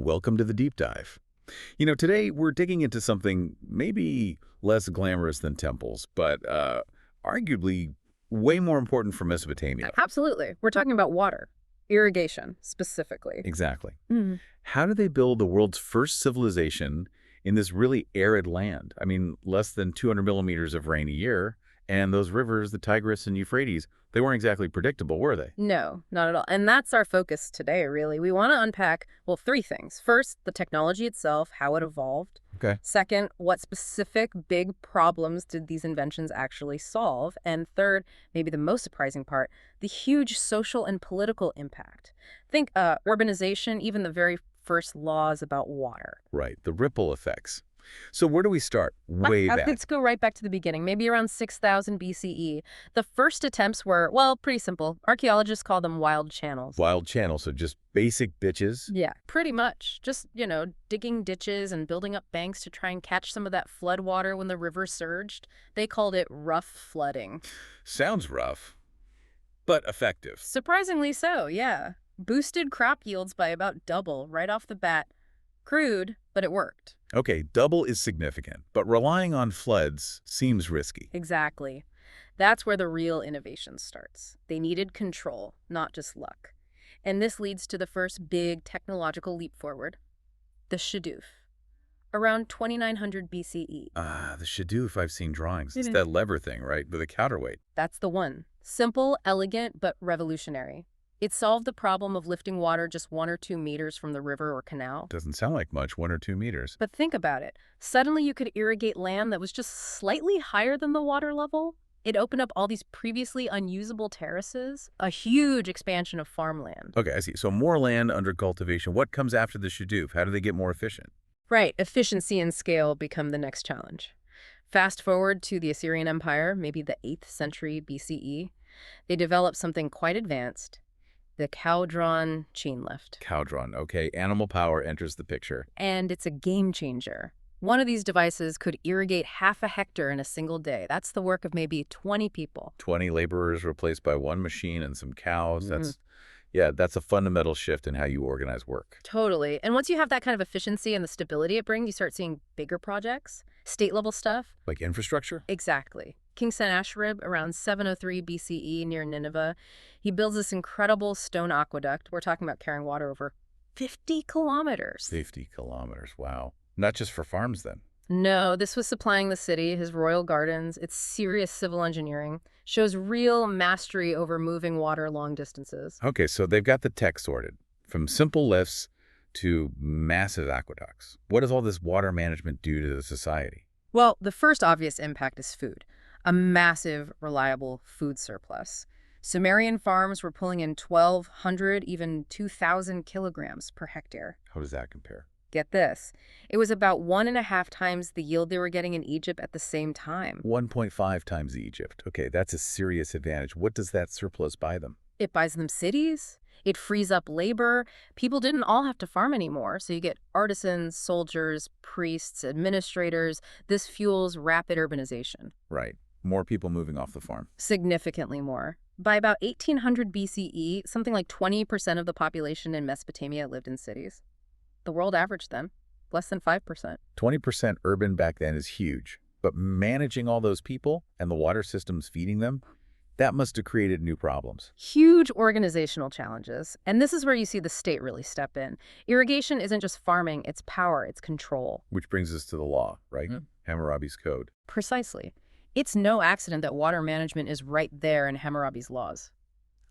Welcome to the deep dive. Today we're digging into something maybe less glamorous than temples, but arguably way more important for Mesopotamia. Absolutely. We're talking about water, irrigation specifically. Exactly. Mhm. How do they build the world's first civilization in this really arid land? I mean, less than 200 millimeters of rain a year, and those rivers, the Tigris and Euphrates, they weren't exactly predictable, were they? No, not at all. And that's our focus today, really. We want to unpack, well, three things. First, the technology itself, how it evolved. Okay. Second, what specific big problems did these inventions actually solve? And third, maybe the most surprising part, the huge social and political impact. Think urbanization, even the very first laws about water. Right, the ripple effects. So where do we start? Way back. Let's go right back to the beginning, maybe around 6000 BCE. The first attempts were, well, pretty simple. Archaeologists call them wild channels. Wild channels, so just basic bitches. Yeah, pretty much. Just, digging ditches and building up banks to try and catch some of that flood water when the river surged. They called it rough flooding. Sounds rough, but effective. Surprisingly so, yeah. Boosted crop yields by about double right off the bat. Crude, but it worked. Okay, double is significant, but relying on floods seems risky. Exactly. That's where the real innovation starts. They needed control, not just luck. And this leads to the first big technological leap forward, the shadoof, around 2900 BCE. Ah, the shadoof, I've seen drawings. It's Mhm. that lever thing, right, with a counterweight. That's the one. Simple, elegant, but revolutionary. It solved the problem of lifting water just 1 or 2 meters from the river or canal. Doesn't sound like much, 1 or 2 meters. But think about it. Suddenly you could irrigate land that was just slightly higher than the water level. It opened up all these previously unusable terraces, a huge expansion of farmland. Okay, I see. So more land under cultivation. What comes after the shadoof? How do they get more efficient? Right, efficiency and scale become the next challenge. Fast forward to the Assyrian Empire, maybe the 8th century BCE. They developed something quite advanced, the cow-drawn chain lift. Cow-drawn, okay. Animal power enters the picture. And it's a game changer. One of these devices could irrigate half a hectare in a single day. That's the work of maybe 20 people. 20 laborers replaced by one machine and some cows. That's a fundamental shift in how you organize work. Totally. And once you have that kind of efficiency and the stability it brings, you start seeing bigger projects, state-level stuff. Like infrastructure? Exactly. King Sennacherib, around 703 BCE near Nineveh, he builds this incredible stone aqueduct. We're talking about carrying water over 50 kilometers. 50 kilometers, wow. Not just for farms, then. No, this was supplying the city, his royal gardens. It's serious civil engineering. Shows real mastery over moving water long distances. Okay, so they've got the tech sorted, from simple lifts to massive aqueducts. What does all this water management do to the society? Well, the first obvious impact is food. A massive, reliable food surplus. Sumerian farms were pulling in 1,200, even 2,000 kilograms per hectare. How does that compare? Get this. It was about 1.5 times the yield they were getting in Egypt at the same time. 1.5 times Egypt. Okay, that's a serious advantage. What does that surplus buy them? It buys them cities. It frees up labor. People didn't all have to farm anymore, so you get artisans, soldiers, priests, administrators. This fuels rapid urbanization. Right. More people moving off the farm. Significantly more. By about 1800 BCE, something like 20% of the population in Mesopotamia lived in cities. The world average then, less than 5%. 20% urban back then is huge. But managing all those people and the water systems feeding them, that must have created new problems. Huge organizational challenges. And this is where you see the state really step in. Irrigation isn't just farming, it's power, it's control. Which brings us to the law, right? Hammurabi's Code. Precisely. It's no accident that water management is right there in Hammurabi's laws.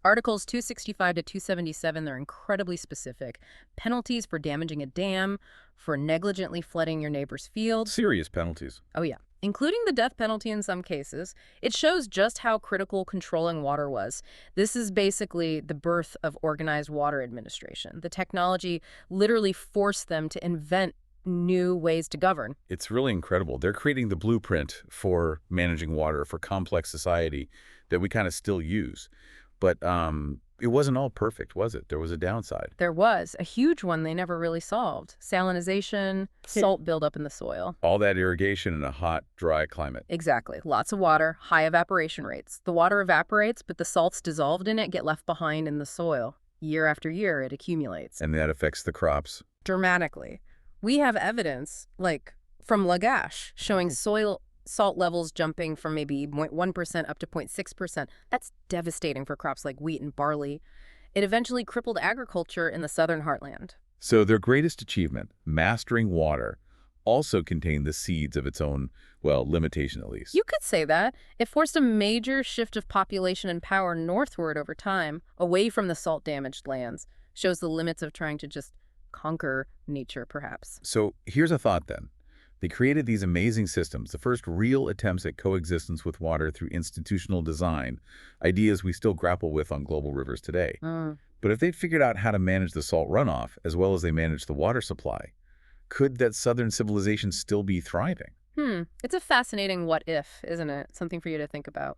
Articles 265 to 277, they're incredibly specific. Penalties for damaging a dam, for negligently flooding your neighbor's field. Serious penalties. Oh yeah, including the death penalty in some cases. It shows just how critical controlling water was. This is basically the birth of organized water administration. The technology literally forced them to invent new ways to govern. It's really incredible. They're creating the blueprint for managing water for complex society that we kind of still use. But it wasn't all perfect, was it? There was a downside. There was a huge one they never really solved. Salinization, salt buildup in the soil. All that irrigation in a hot, dry climate. Exactly. Lots of water, high evaporation rates. The water evaporates, but the salts dissolved in it get left behind in the soil. Year after year, it accumulates. And that affects the crops. Dramatically. We have evidence, like from Lagash, showing soil salt levels jumping from maybe 0.1% up to 0.6%. That's devastating for crops like wheat and barley. It eventually crippled agriculture in the southern heartland. So their greatest achievement, mastering water, also contained the seeds of its own, well, limitation at least. You could say that. It forced a major shift of population and power northward over time, away from the salt-damaged lands. Shows the limits of trying to just conquer nature, perhaps. So here's a thought then. They created these amazing systems, the first real attempts at coexistence with water through institutional design, ideas we still grapple with on global rivers today. Mm. But if they'd figured out how to manage the salt runoff as well as they managed the water supply, could that southern civilization still be thriving? It's a fascinating what if, isn't it? Something for you to think about.